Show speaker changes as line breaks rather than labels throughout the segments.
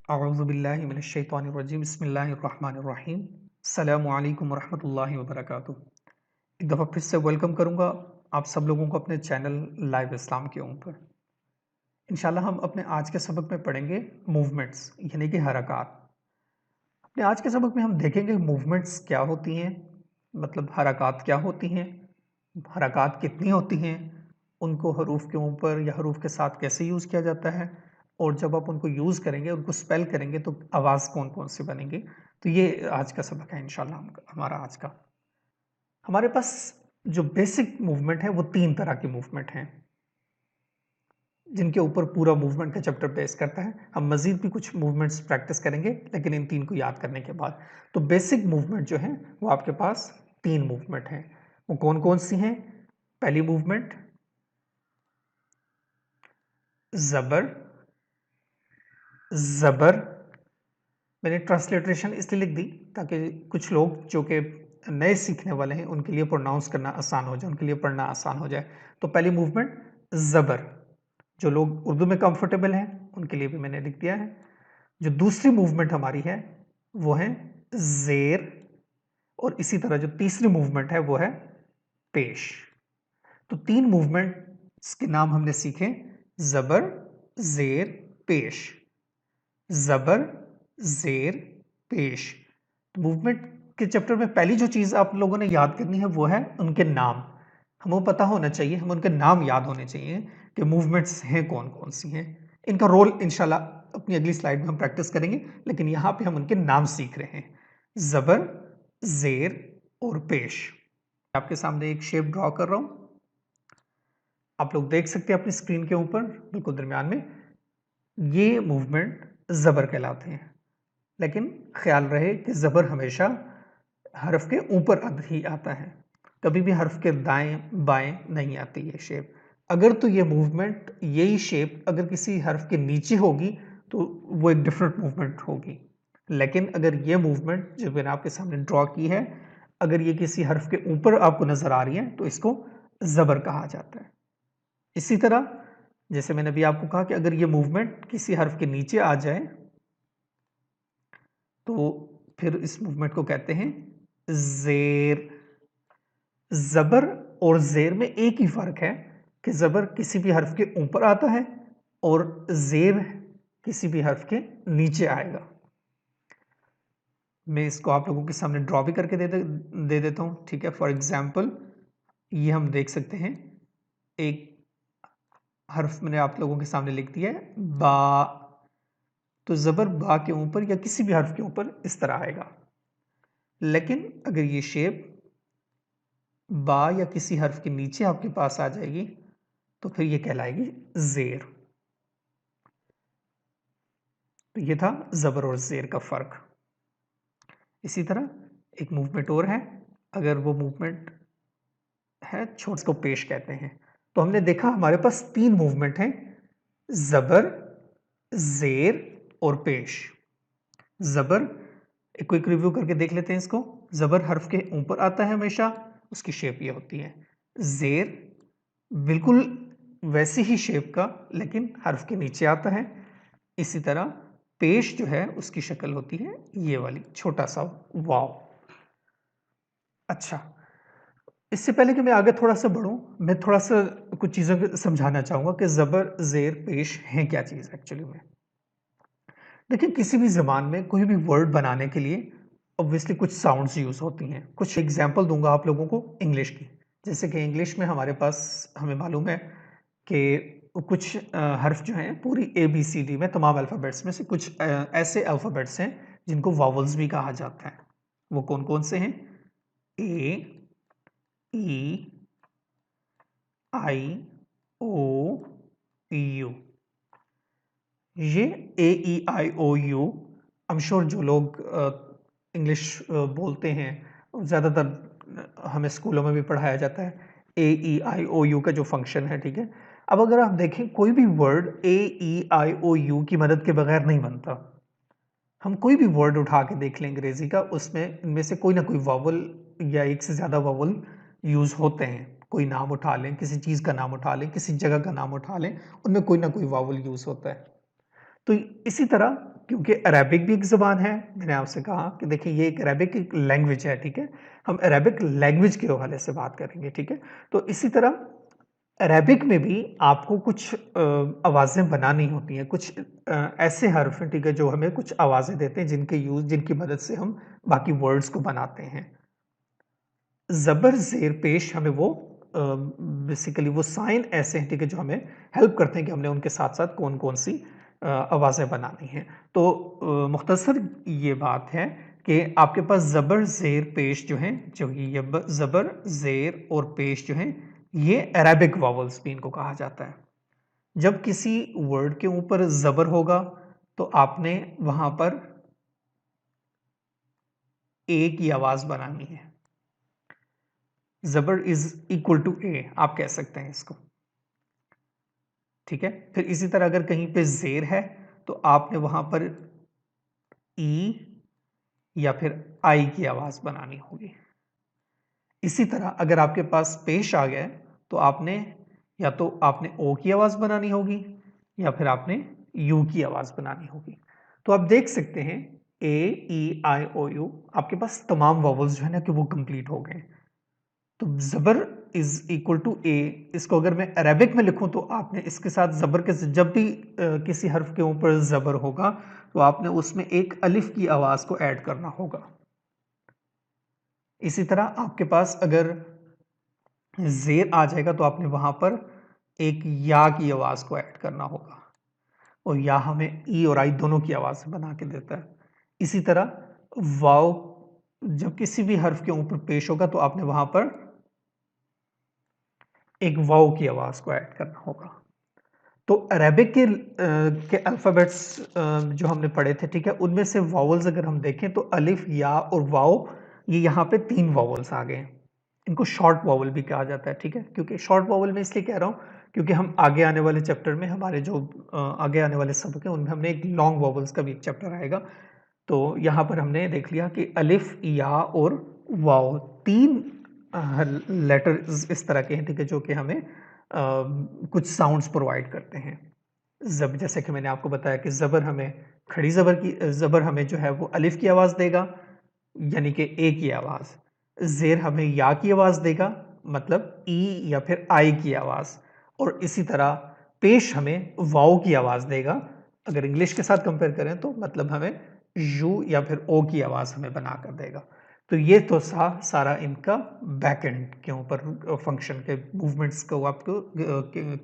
अऊज़ुबिल्लाहि मिनश्शैतानिर्रजीम बिस्मिल्लाहिर्रहमानिर्रहीम अस्सलामु अलैकुम वरहमतुल्लाहि वबरकातुहू। एक दफ़ा फिर से वेलकम करूँगा आप सब लोगों को अपने चैनल लाइव इस्लाम के ऊपर। इंशाल्लाह हम अपने आज के सबक में पढ़ेंगे मूवमेंट्स यानी कि हरकत। अपने आज के सबक में हम देखेंगे मूवमेंट्स क्या होती हैं, मतलब हरकत क्या होती हैं, हरकत कितनी होती हैं, उनको हरूफ के ऊपर या हरूफ के साथ कैसे यूज़ किया जाता है, और जब आप उनको यूज़ करेंगे, उनको स्पेल करेंगे तो आवाज़ कौन-कौन सी बनेंगी। तो ये आज का सबक है इंशाल्लाह हमारा आज का। हमारे पास जो बेसिक मूवमेंट है वो 3 तरह की मूवमेंट हैं, जिनके ऊपर पूरा मूवमेंट का चैप्टर बेस करता है। हम मज़ीद भी कुछ मूवमेंट्स प्रैक्टिस करेंगे, लेकिन इन 3 को याद करने के बाद। तो बेसिक मूवमेंट जो है वो आपके पास 3 मूवमेंट हैं। वो कौन-कौन सी हैं? पहली मूवमेंट ज़बर, ज़बर। मैंने ट्रांसलिटरेशन इसलिए लिख दी ताकि कुछ लोग जो कि नए सीखने वाले हैं उनके लिए प्रोनाउंस करना आसान हो जाए, उनके लिए पढ़ना आसान हो जाए। तो पहली मूवमेंट ज़बर, जो लोग उर्दू में कंफर्टेबल हैं उनके लिए भी मैंने लिख दिया है। जो दूसरी मूवमेंट हमारी है वो है ज़ेर, और इसी तरह जो तीसरी मूवमेंट है वो है पेश। तो 3 मूवमेंट्स के नाम हमने सीखे, ज़बर, ज़ेर, पेश। ज़बर, ज़ेर, पेश। तो मूवमेंट के चैप्टर में पहली जो चीज़ आप लोगों ने याद करनी है वो है उनके नाम। हमें पता होना चाहिए, हमें उनके नाम याद होने चाहिए कि मूवमेंट्स हैं कौन-कौन सी हैं। इनका रोल इंशाल्लाह अपनी अगली स्लाइड में हम प्रैक्टिस करेंगे, लेकिन यहाँ पे हम उनके नाम सीख रहे हैं। ज़बर, ज़ेर और पेश। आपके सामने एक शेप ड्रॉ कर रहा हूँ। आप लोग देख सकते हैं अपनी स्क्रीन के ऊपर बिल्कुल दरमियान में, ये मूवमेंट ज़बर कहलाते हैं। लेकिन ख्याल रहे कि ज़बर हमेशा हर्फ के ऊपर ही आता है, कभी भी हर्फ के दाएं बाएं नहीं आती ये शेप। अगर तो ये मूवमेंट, यही शेप अगर किसी हर्फ के नीचे होगी तो वो एक डिफरेंट मूवमेंट होगी। लेकिन अगर ये मूवमेंट जो मैंने आपके सामने ड्रॉ की है, अगर ये किसी हर्फ के ऊपर आपको नजर आ रही है तो इसको ज़बर कहा जाता है। इसी तरह जैसे मैंने अभी आपको कहा कि अगर ये मूवमेंट किसी हर्फ के नीचे आ जाए तो फिर इस मूवमेंट को कहते हैं ज़ेर। ज़बर और ज़ेर में एक ही फ़र्क है कि ज़बर किसी भी हर्फ के ऊपर आता है और ज़ेर किसी भी हर्फ के नीचे आएगा। मैं इसको आप लोगों के सामने ड्रॉ भी करके दे देता हूँ, ठीक है। फॉर एग्जाम्पल ये हम देख सकते हैं, एक हर्फ मैंने आप लोगों के सामने लिख दिया है बा। तो ज़बर बा के ऊपर या किसी भी हर्फ के ऊपर इस तरह आएगा। लेकिन अगर ये शेप बा या किसी हर्फ के नीचे आपके पास आ जाएगी तो फिर ये कहलाएगी ज़ेर। तो ये था ज़बर और ज़ेर का फ़र्क। इसी तरह एक मूवमेंट और है, अगर वो मूवमेंट है छोटे को पेश कहते हैं। तो हमने देखा हमारे पास 3 मूवमेंट हैं, ज़बर, ज़ेर और पेश। ज़बर, एक क्विक रिव्यू करके देख लेते हैं इसको। ज़बर हर्फ के ऊपर आता है हमेशा, उसकी शेप ये होती है। ज़ेर बिल्कुल वैसी ही शेप का लेकिन हर्फ के नीचे आता है। इसी तरह पेश जो है उसकी शक्ल होती है ये वाली, छोटा सा वाव। अच्छा, इससे पहले कि मैं आगे थोड़ा सा बढ़ूं, मैं थोड़ा सा कुछ चीज़ों को समझाना चाहूँगा कि ज़बर, ज़ेर, पेश हैं क्या चीज़ एक्चुअली में। देखिए, किसी भी ज़बान में कोई भी वर्ड बनाने के लिए ऑब्वियसली कुछ साउंड्स यूज़ होती हैं। कुछ एग्ज़ाम्पल दूँगा आप लोगों को इंग्लिश की। जैसे कि इंग्लिश में हमारे पास हमें मालूम है कि कुछ हर्फ जो हैं पूरी ABCD में तमाम अल्फ़ाबेट्स में से कुछ ऐसे अल्फ़ाबेट्स हैं जिनको वावल्स भी कहा जाता है। वो कौन-कौन से हैं? A, E, I, O, U। ये AEIOU, आई एम श्योर जो लोग इंग्लिश बोलते हैं, ज़्यादातर हमें स्कूलों में भी पढ़ाया जाता है AEIOU का जो फंक्शन है, ठीक है। अब अगर आप देखें, कोई भी वर्ड AEIOU की मदद के बगैर नहीं बनता। हम कोई भी वर्ड उठा के देख लें अंग्रेजी का, उसमें इनमें से कोई ना कोई वावल या एक से ज़्यादा वावल यूज़ होते हैं। कोई नाम उठा लें, किसी चीज़ का नाम उठा लें, किसी जगह का नाम उठा लें, उनमें कोई ना कोई वावल यूज़ होता है। तो इसी तरह क्योंकि अरेबिक भी एक ज़ुबान है, मैंने आपसे कहा कि देखिए ये एक अरेबिक एक लैंग्वेज है, ठीक है? हम अरेबिक लैंग्वेज के हवाले से बात करेंगे, ठीक है? तो इसी तरह अरेबिक में भी आपको कुछ आवाज़ें बनानी होती हैं, कुछ ऐसे हर्फ हैं, ठीक है, जो हमें कुछ आवाज़ें देते हैं जिनकी मदद से हम बाकी वर्ड्स को बनाते हैं। ज़बर ज़ेर पेश हमें वो बेसिकली वो साइन ऐसे हैं, ठीक है, जो हमें हेल्प करते हैं कि हमने उनके साथ-साथ कौन-कौन सी आवाज़ें बनानी हैं। तो मुख्तसर ये बात है कि आपके पास ज़बर ज़ेर पेश जो हैं, जो ये ज़बर ज़ेर और पेश जो हैं, ये अरेबिक वॉवल्स भी इनको कहा जाता है। जब किसी वर्ड के ऊपर ज़बर होगा, तो आपने वहाँ पर ए की आवाज़ बनानी है। ज़बर इज़ इक्वल टू ए आप कह सकते हैं इसको, ठीक है? फिर इसी तरह अगर कहीं पे ज़ेर है, तो आपने वहाँ पर ई या फिर आई की आवाज़ बनानी होगी। इसी तरह अगर आपके पास पेश आ गया है, तो आपने या तो आपने ओ की आवाज़ बनानी होगी या फिर आपने यू की आवाज़ बनानी होगी। तो आप देख सकते हैं ए, ई, आई, ओ, यू आपके पास तमाम वॉवल्स जो है ना कि वो कंप्लीट हो गए। तो ज़बर इज़ इक्वल टू ए इसको अगर मैं अरेबिक में लिखूं तो आपने इसके साथ ज़बर के जब भी किसी हर्फ के ऊपर ज़बर होगा तो आपने उसमें एक अलिफ की आवाज़ को ऐड करना होगा। इसी तरह आपके पास अगर ज़ेर आ जाएगा तो आपने वहां पर एक या की आवाज़ को ऐड करना होगा और या हमें ई और आई दोनों की आवाज़ बना के देता है। इसी तरह वाव जब किसी भी हर्फ के ऊपर पेश होगा तो आपने वहां पर एक वाव की आवाज़ को ऐड करना होगा। तो अरेबिक के अल्फ़ाबेट्स जो हमने पढ़े थे, ठीक है? उनमें से वॉवल्स अगर हम देखें तो अलिफ, या और वाव ये यहाँ पे 3 वॉवल्स आ गए हैं। इनको शॉर्ट वॉवल भी कहा जाता है, ठीक है? क्योंकि शॉर्ट वॉवल मैं इसलिए कह रहा हूँ क्योंकि हम आगे आने वाले चैप्टर में हमारे जो आगे आने वाले सबक हैं उनमें हमने एक लॉन्ग वॉवल्स का भी एक चैप्टर आएगा। तो यहाँ पर हमने देख लिया कि अलिफ, या और वाव 3 लेटर इस तरह के हैं, ठीक है? जो कि हमें कुछ साउंड्स प्रोवाइड करते हैं। जब जैसे कि मैंने आपको बताया कि ज़बर हमें खड़ी ज़बर हमें जो है वो अलिफ की आवाज़ देगा, यानी कि ए की आवाज़। ज़ेर हमें या की आवाज़ देगा, मतलब ई या फिर आई की आवाज़। और इसी तरह पेश हमें वाओ की आवाज़ देगा। अगर इंग्लिश के साथ कंपेयर करें तो मतलब हमें यू या फिर ओ की आवाज़ हमें बना कर देगा। तो ये तो सारा इनका बैकएंड के ऊपर फंक्शन के मूवमेंट्स को आपको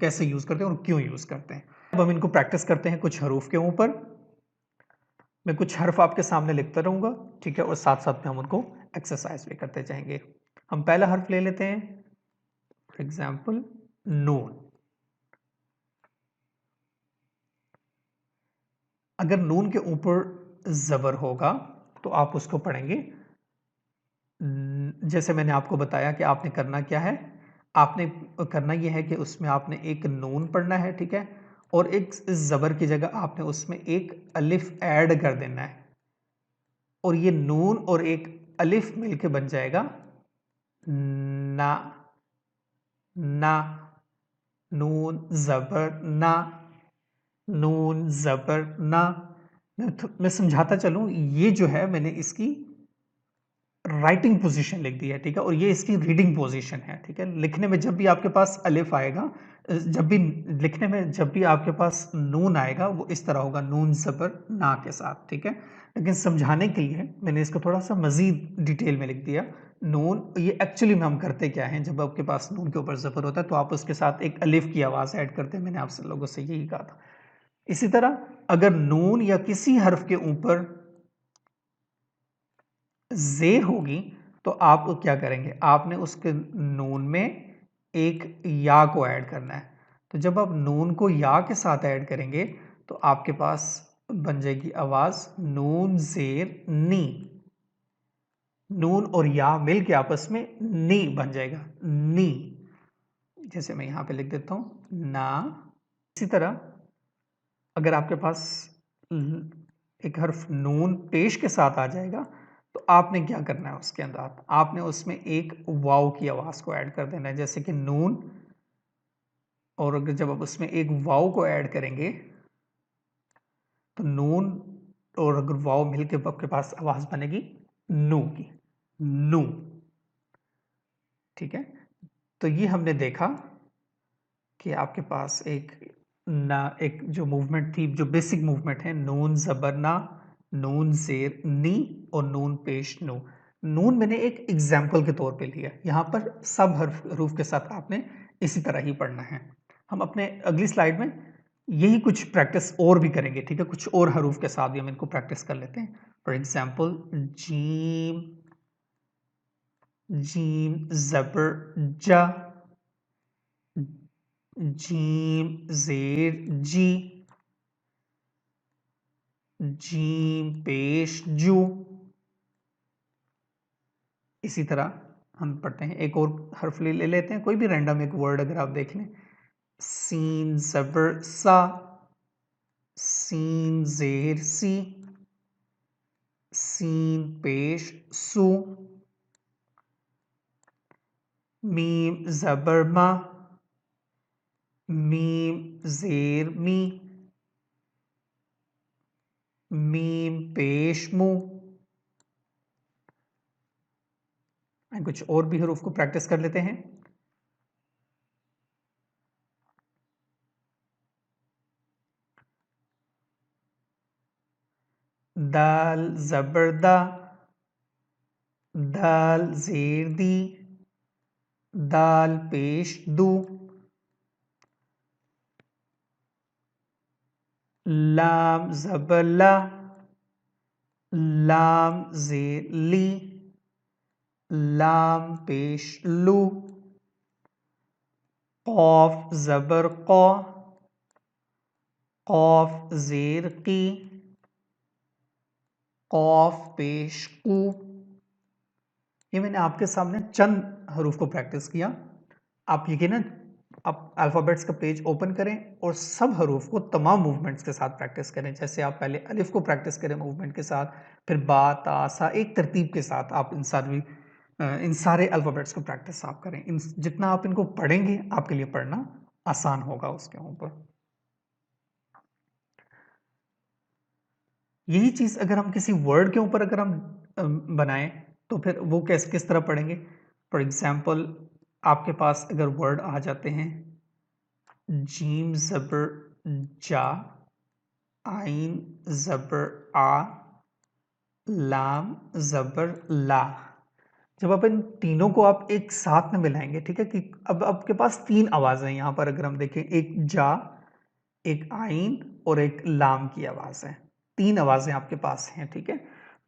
कैसे यूज़ करते हैं और क्यों यूज़ करते हैं। अब हम इनको प्रैक्टिस करते हैं कुछ हरूफ के ऊपर। मैं कुछ हर्फ आपके सामने लिखता रहूंगा, ठीक है, और साथ साथ में हम उनको एक्सरसाइज भी करते जाएंगे। हम पहला हर्फ ले लेते हैं, फॉर एग्जाम्पल नून। अगर नून के ऊपर जबर होगा तो आप उसको पढ़ेंगे जैसे मैंने आपको बताया कि आपने करना क्या है। आपने करना यह है कि उसमें आपने एक नून पढ़ना है, ठीक है, और एक इस जबर की जगह आपने उसमें एक अलिफ ऐड कर देना है और ये नून और एक अलिफ मिलके बन जाएगा ना। ना, नून जबर ना, नून जबर ना। मैं समझाता चलूं, ये जो है मैंने इसकी राइटिंग पोजीशन लिख दी है, ठीक है, और ये इसकी रीडिंग पोजीशन है, ठीक है। लिखने में जब भी आपके पास अलिफ आएगा, जब भी लिखने में जब भी आपके पास नून आएगा वो इस तरह होगा, नून जबर ना के साथ, ठीक है। लेकिन समझाने के लिए मैंने इसको थोड़ा सा मजीद डिटेल में लिख दिया। नून ये एक्चुअली में हम करते क्या हैं, जब आपके पास नून के ऊपर जबर होता है तो आप उसके साथ एक अलिफ की आवाज ऐड करते हैं। मैंने आप लोगों से यही कहा था। इसी तरह अगर नून या किसी हर्फ के ऊपर ज़ेर होगी तो आप क्या करेंगे, आपने उसके नून में एक या को ऐड करना है। तो जब आप नून को या के साथ ऐड करेंगे तो आपके पास बन जाएगी आवाज नून ज़ेर नी। नून और या मिल के आपस में नी बन जाएगा, नी। जैसे मैं यहां पे लिख देता हूं ना। इसी तरह अगर आपके पास एक हर्फ नून पेश के साथ आ जाएगा तो आपने क्या करना है, उसके अंदर आपने उसमें एक वाव की आवाज को ऐड कर देना है, जैसे कि नून। और अगर जब आप उसमें एक वाव को ऐड करेंगे तो नून और अगर वाव मिल के आपके पास आवाज बनेगी नू की, नू। ठीक है, तो ये हमने देखा कि आपके पास एक जो मूवमेंट थी, जो बेसिक मूवमेंट है, नून जबर ना, नून जेर नी और नून पेश नू। नून मैंने एक एग्जाम्पल के तौर पे लिया, यहाँ पर सब हरूफ के साथ आपने इसी तरह ही पढ़ना है। हम अपने अगली स्लाइड में यही कुछ प्रैक्टिस और भी करेंगे, ठीक है, कुछ और हरूफ के साथ भी हम इनको प्रैक्टिस कर लेते हैं। फॉर एग्जाम्पल जीम, जीम जबर जा, जीम जेर जी, जीम पेश जू। इसी तरह हम पढ़ते हैं, एक और हर्फ ले लेते हैं, कोई भी रैंडम एक वर्ड अगर आप देख लें। सीन जबर सा, सीन जेर सी, सीन पेश सू, मीम जबर मा, मीम जेर मी, मीम पेश मू। कुछ और भी हरूफ को प्रैक्टिस कर लेते हैं। दाल जबरदा, दाल जेर दी, दाल पेश दू, लाम जबर ला, लाम जेर ली, लाम पेश लू, कौफ जबर कौ, कौफ जेर की, कौफ पेश कू। ये मैंने आपके सामने चंद हरूफ को प्रैक्टिस किया। आप यकीनन आप अल्फ़ाबेट्स का पेज ओपन करें और सब हरूफ को तमाम मूवमेंट्स के साथ प्रैक्टिस करें। जैसे आप पहले अलिफ को प्रैक्टिस करें मूवमेंट के साथ, फिर बा ता सा, एक तरतीब के साथ आप इन सारे अल्फ़ाबेट्स को प्रैक्टिस आप करें। जितना आप इनको पढ़ेंगे आपके लिए पढ़ना आसान होगा उसके ऊपर। यही चीज अगर हम किसी वर्ड के ऊपर अगर हम बनाएं तो फिर वो किस तरह पढ़ेंगे। फॉर एग्जाम्पल आपके पास अगर वर्ड आ जाते हैं जीम जबर जा, आइन जबर आ, लाम जबर ला। जब आप इन तीनों को आप एक साथ में मिलाएंगे, ठीक है, कि अब आपके पास तीन आवाजें हैं यहां पर अगर हम देखें, एक जा, एक आइन और एक लाम की आवाज है। तीन आवाजें आपके पास हैं, ठीक है।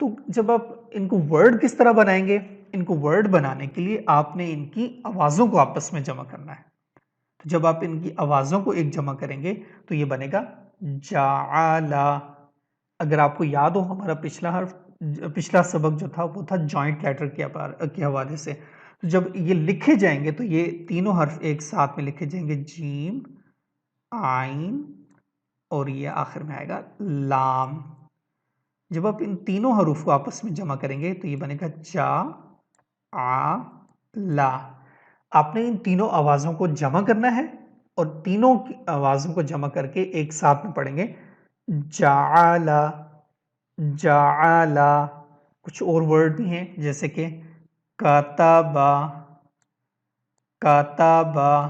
तो जब आप इनको वर्ड किस तरह बनाएंगे, इनको वर्ड बनाने के लिए आपने इनकी आवाजों को आपस में जमा करना है। तो जब आप इनकी आवाजों को एक जमा करेंगे तो ये बनेगा जाला। अगर आपको याद हो हमारा पिछला सबक जो था वो था जॉइंट लेटर के हवाले से। तो जब ये लिखे जाएंगे तो ये तीनों हर्फ एक साथ में लिखे जाएंगे, जीम, आइन और ये आखिर में आएगा लाम। जब आप इन तीनों हरूफ को आपस में जमा करेंगे तो ये बनेगा जा आ ला। आपने इन तीनों आवाजों को जमा करना है और तीनों की आवाजों को जमा करके एक साथ में पढ़ेंगे, जाला, जाला। कुछ और वर्ड भी हैं जैसे कि काताबा, काताबा,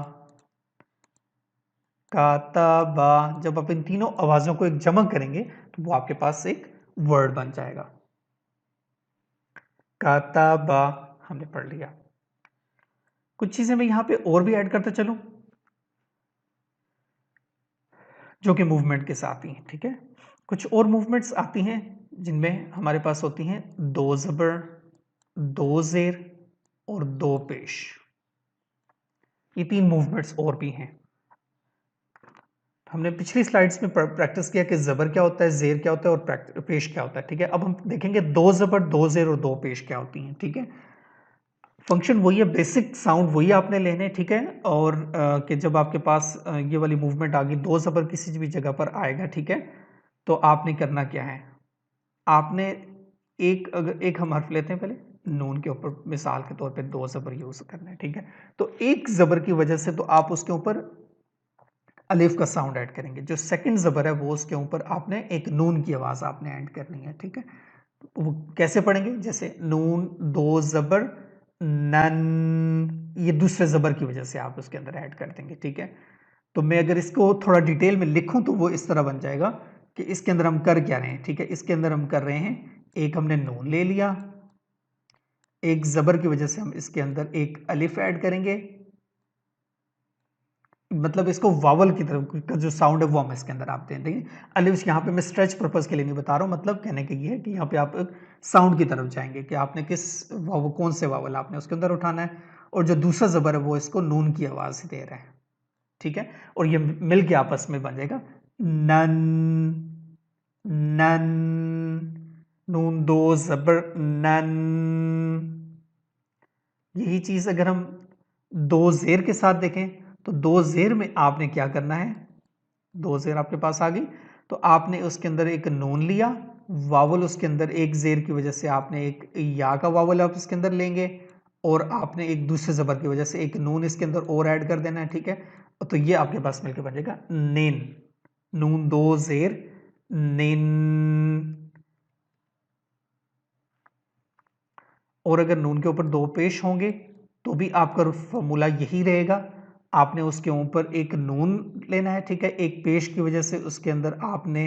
काताबा। जब आप इन तीनों आवाजों को एक जमा करेंगे तो वो आपके पास एक वर्ड बन जाएगा। काताबा हमने पढ़ लिया। कुछ चीजें मैं यहां पे और भी ऐड करता चलूं जो कि मूवमेंट के साथ ही हैं, ठीक है। कुछ और मूवमेंट्स आती हैं जिनमें हमारे पास होती हैं दो जबर, दो जेर और दो पेश। ये तीन मूवमेंट्स और भी हैं। हमने पिछली स्लाइड्स में प्रैक्टिस किया कि जबर क्या होता है, जेर क्या होता है और पेश क्या होता है, ठीक है। अब हम देखेंगे दो जबर, दो जेर और दो पेश क्या होती हैं, ठीक है। फंक्शन वही है, बेसिक साउंड वही आपने लेने, ठीक है। और कि जब आपके पास ये वाली मूवमेंट आ गई, दो जबर किसी भी जगह पर आएगा, ठीक है, तो आपने करना क्या है, आपने एक हम हर्फ लेते हैं पहले, नून के ऊपर मिसाल के तौर पे दो जबर यूज करना है, ठीक है। तो एक जबर की वजह से तो आप उसके ऊपर अलिफ का साउंड ऐड करेंगे। जो सेकंड ज़बर है वो उसके ऊपर आपने एक नून की आवाज़ आपने ऐड करनी है, ठीक है? वो कैसे पढ़ेंगे? जैसे नून, 2 ज़बर, नन, ये दूसरे ज़बर की वजह से आप उसके अंदर ऐड कर देंगे, ठीक है? तो मैं अगर इसको थोड़ा डिटेल में लिखूँ तो वो इस तरह बन जाएगा कि इसके अंदर हम कर क्या रहे हैं, ठीक है? इसके अंदर हम कर रहे हैं, एक हमने नून ले लिया, एक ज़बर की वजह से हम इसके अंदर एक अलिफ ऐड करेंगे, मतलब इसको वावल की तरफ का जो साउंड है वो हम इसके अंदर आप दे देंगे। अलिफ यहाँ पे मैं स्ट्रेच पर्पस के लिए नहीं बता रहा हूँ, मतलब कहने का ये है कि यहाँ पे आप साउंड की तरफ जाएंगे कि आपने किस वावल, कौन से वावल आपने उसके अंदर उठाना है, और जो दूसरा ज़बर है वो इसको नून की आवाज़ दे रहा है, ठीक है? और ये मिल के आपस में बन जाएगा नन, नन, नून 2 ज़बर नन। यही चीज अगर हम 2 ज़ेर के साथ देखें तो 2 ज़ेर में आपने क्या करना है, 2 ज़ेर आपके पास आ गई तो आपने उसके अंदर एक नून लिया, वावल उसके अंदर एक ज़ेर की वजह से आपने एक या का वावल आप इसके अंदर लेंगे, और आपने एक दूसरे ज़बर की वजह से एक नून इसके अंदर और ऐड कर देना है, ठीक है? तो ये आपके पास मिलकर बन जाएगा नेन, नून 2 ज़ेर नेन। और अगर नून के ऊपर 2 पेश होंगे तो भी आपका फॉर्मूला यही रहेगा, आपने उसके ऊपर एक नून लेना है, ठीक है? एक पेश की वजह से उसके अंदर आपने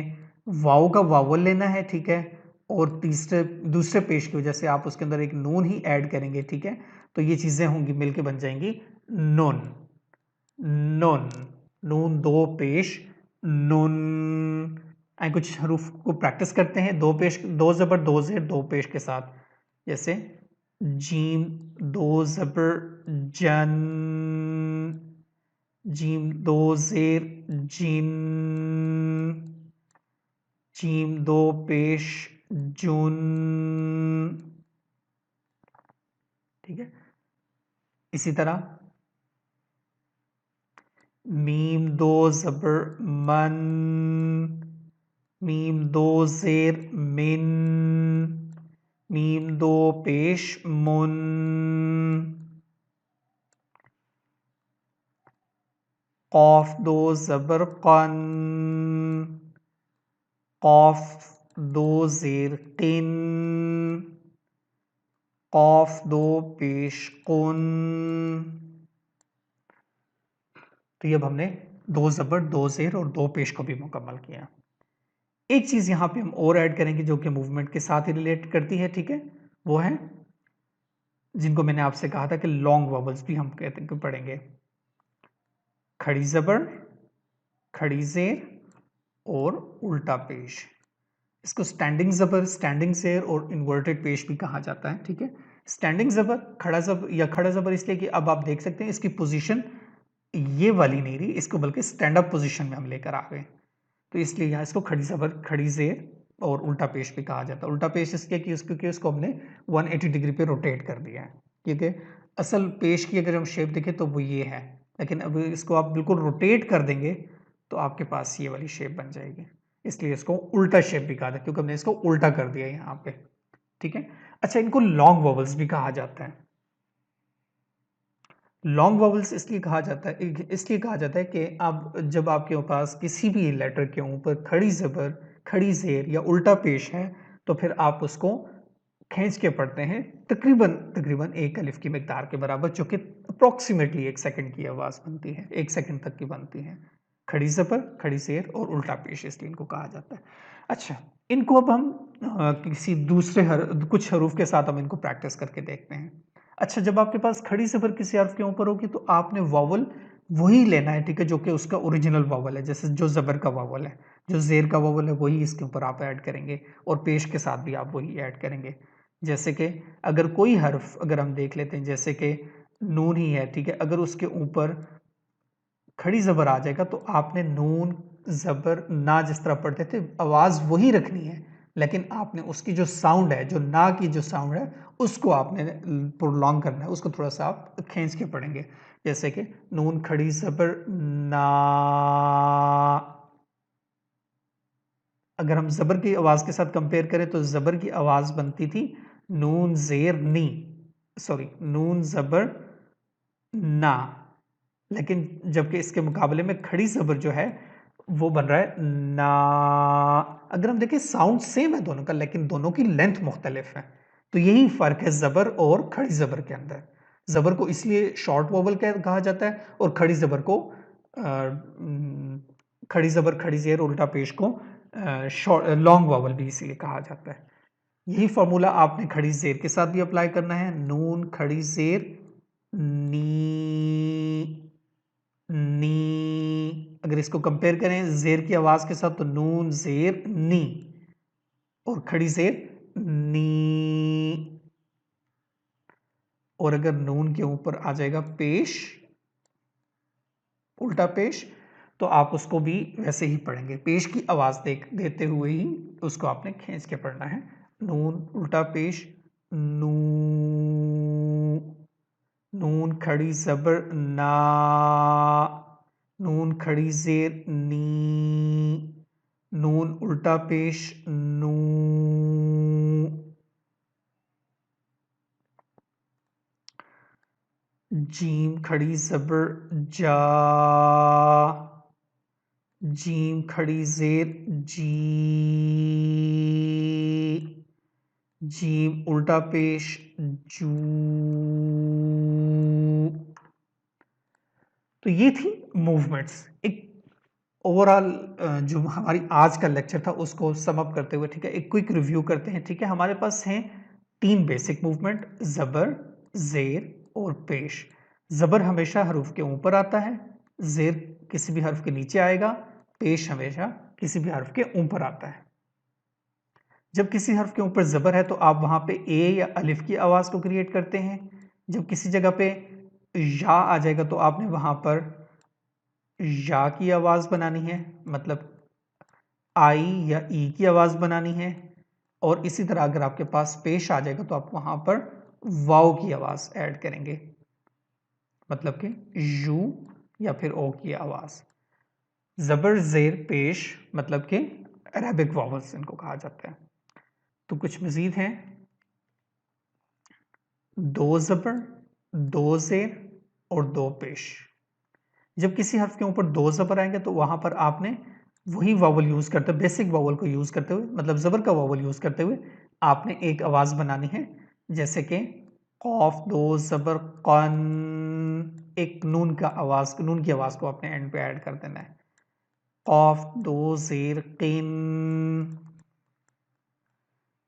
वाव का वावल लेना है, ठीक है? और तीसरे दूसरे पेश की वजह से आप उसके अंदर एक नून ही ऐड करेंगे, ठीक है? तो ये चीजें होंगी, मिलके बन जाएंगी नून, नून, नून 2 पेश नून। आए कुछ हरूफ को प्रैक्टिस करते हैं, 2 पेश, 2 ज़बर 2 ज़ेर 2 पेश के साथ, जैसे जीम 2 ज़बर जन, जीम 2 ज़ेर जिन, जीम 2 पेश जुन, ठीक है? इसी तरह मीम 2 ज़बर मन, मीम 2 ज़ेर मिन, मीम 2 पेश मुन, कॉफ 2 ज़बर कन, कॉफ 2 ज़ेर किन, कॉफ 2 पेश कुन। तो ये अब हमने 2 ज़बर 2 ज़ेर और 2 पेश को भी मुकम्मल किया। एक चीज यहां पे हम और ऐड करेंगे जो कि मूवमेंट के साथ ही रिलेट करती है, ठीक है? वो है जिनको मैंने आपसे कहा था कि लॉन्ग वॉवल्स भी हम कहते हैं पढ़ेंगे, खड़ी जबर, खड़ी जेर और उल्टा पेश। इसको स्टैंडिंग जबर, स्टैंडिंग जेर और इन्वर्टेड पेश भी कहा जाता है, ठीक है? स्टैंडिंग जबर, खड़ा जबर या खड़ा जबर इसलिए कि अब आप देख सकते हैं इसकी पोजीशन ये वाली नहीं रही, इसको बल्कि स्टैंड अप पोजीशन में हम लेकर आ गए, तो इसलिए यहाँ इसको खड़ी जबर, खड़ी जेर और उल्टा पेश भी कहा जाता है। उल्टा पेश इसलिए कि उसको हमने 180 डिग्री पे रोटेट कर दिया है, क्योंकि असल पेश की अगर हम शेप देखें तो वो ये है, लेकिन अब इसको आप बिल्कुल रोटेट कर देंगे तो आपके पास ये वाली शेप बन जाएगी, इसलिए इसको उल्टा शेप भी कहा था क्योंकि हमने इसको उल्टा कर दिया यहाँ पे, ठीक है? अच्छा, इनको लॉन्ग वॉवल्स भी कहा जाता है। लॉन्ग वॉवल्स इसलिए कहा जाता है कि अब जब आपके पास किसी भी लेटर के ऊपर खड़ी जबर, खड़ी जेर या उल्टा पेश है तो फिर आप उसको खींच के पढ़ते हैं तकरीबन तकरीबन 1 अलिफ की मिकदार के बराबर, जो कि अप्रोक्सीमेटली 1 सेकंड की आवाज बनती है, 1 सेकंड तक की बनती है। खड़ी जबर, खड़ी जेर और उल्टा पेश इसलिए इनको कहा जाता है। अच्छा, इनको अब हम किसी दूसरे कुछ हरूफ के साथ हम इनको प्रैक्टिस करके देखते हैं। अच्छा, जब आपके पास खड़ी ज़बर किसी हर्फ के ऊपर होगी तो आपने वावल वही लेना है, ठीक है, जो कि उसका ओरिजिनल वावल है। जैसे जो ज़बर का वावल है, जो ज़ेर का वावल है, वही इसके ऊपर आप ऐड करेंगे और पेश के साथ भी आप वही ऐड करेंगे। जैसे कि अगर कोई हर्फ अगर हम देख लेते हैं, जैसे कि नून ही है, ठीक है, अगर उसके ऊपर खड़ी ज़बर आ जाएगा तो आपने नून ज़बर ना जिस तरह पढ़ते थे आवाज़ वही रखनी है, लेकिन आपने उसकी जो साउंड है, जो ना की जो साउंड है, उसको आपने प्रोलॉन्ग करना है, उसको थोड़ा सा आप खींच के पढ़ेंगे। जैसे कि नून खड़ी ज़बर ना, अगर हम ज़बर की आवाज़ के साथ कंपेयर करें तो ज़बर की आवाज़ बनती थी नून ज़ेर नी, सॉरी, नून ज़बर ना, लेकिन जबकि इसके मुकाबले में खड़ी ज़बर जो है वो बन रहा है ना। अगर हम देखें साउंड सेम है दोनों का, लेकिन दोनों की लेंथ मुख्तलिफ है। तो यही फ़र्क है ज़बर और खड़ी ज़बर के अंदर। ज़बर को इसलिए शॉर्ट वोवल कहा जाता है और खड़ी ज़बर को खड़ी ज़बर, खड़ी ज़ेर, उल्टा पेश को लॉन्ग वोवल भी इसीलिए कहा जाता है। यही फॉर्मूला आपने खड़ी ज़ेर के साथ भी अप्लाई करना है। नून खड़ी ज़ेर नी, नी। अगर इसको कंपेयर करें ज़ेर की आवाज़ के साथ तो नून ज़ेर नी और खड़ी ज़ेर नी। और अगर नून के ऊपर आ जाएगा पेश, उल्टा पेश, तो आप उसको भी वैसे ही पढ़ेंगे। पेश की आवाज़ देते हुए ही उसको आपने खींच के पढ़ना है। नून उल्टा पेश नू, नून खड़ी ज़बर ना, नून खड़ी ज़ेर नी, नून उल्टा पेश नू। जीम खड़ी ज़बर जा, जीम खड़ी ज़ेर जी, जीम उल्टा पेश जू। तो ये थी मूवमेंट्स। एक ओवरऑल जो हमारी आज का लेक्चर था उसको सम अप करते हुए, ठीक है, एक क्विक रिव्यू करते हैं। ठीक है, हमारे पास हैं 3 बेसिक मूवमेंट, ज़बर, ज़ेर और पेश। ज़बर हमेशा हरूफ के ऊपर आता है, ज़ेर किसी भी हर्फ के नीचे आएगा, पेश हमेशा किसी भी हर्फ के ऊपर आता है। जब किसी हर्फ के ऊपर ज़बर है तो आप वहां पे ए या अलिफ की आवाज़ को क्रिएट करते हैं। जब किसी जगह पे या आ जाएगा तो आपने वहां पर या की आवाज़ बनानी है, मतलब आई या ई की आवाज़ बनानी है। और इसी तरह अगर आपके पास पेश आ जाएगा तो आप वहां पर वाव की आवाज़ ऐड करेंगे, मतलब कि यू या फिर ओ की आवाज़। ज़बर ज़ेर पेश मतलब कि अरेबिक वॉवल्स इनको कहा जाता है। तो कुछ मज़ीद हैं, दो ज़बर, दो ज़ेर और दो पेश। जब किसी हर्फ के ऊपर दो ज़बर आएंगे तो वहां पर आपने वही वावल यूज करते हुए, बेसिक वावल को यूज करते हुए, मतलब ज़बर का वावल यूज करते हुए आपने एक आवाज़ बनानी है। जैसे कि कौफ दो ज़बर कन, एक नून का आवाज़, नून की आवाज़ को आपने एंड पे ऐड कर देना है। कौफ दो ज़ेर किन।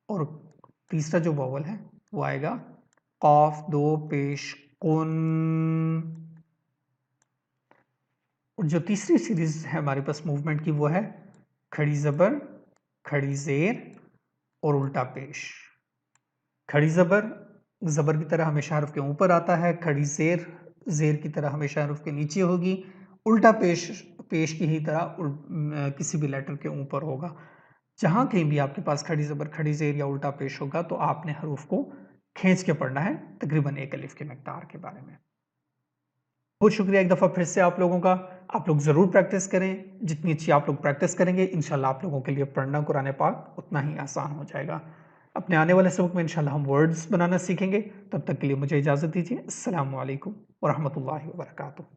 और तीसरा जो वावल है वो आएगा कौफ दो पेश कुन। और जो तीसरी सीरीज है हमारे पास मूवमेंट की वो है खड़ी ज़बर, खड़ी ज़ेर और उल्टा पेश। खड़ी ज़बर ज़बर की तरह हमेशा हर्फ के ऊपर आता है, खड़ी ज़ेर ज़ेर की तरह हमेशा हर्फ के नीचे होगी, उल्टा पेश पेश की ही तरह किसी भी लेटर के ऊपर होगा। जहां कहीं भी आपके पास खड़ी ज़बर, खड़ी ज़ेर या उल्टा पेश होगा तो आपने हरूफ को खींच के पढ़ना है, तकरीबन एक अलिफ के मिकदार के बारे में। बहुत शुक्रिया एक दफ़ा फिर से आप लोगों का। आप लोग ज़रूर प्रैक्टिस करें। जितनी अच्छी आप लोग प्रैक्टिस करेंगे इंशाल्लाह आप लोगों के लिए पढ़ना कुरान पाक उतना ही आसान हो जाएगा। अपने आने वाले सबक में इंशाल्लाह हम वर्ड्स बनाना सीखेंगे। तब तक के लिए मुझे इजाज़त दीजिए। अस्सलामु अलैकुम व रहमतुल्लाहि व बरकातुहू।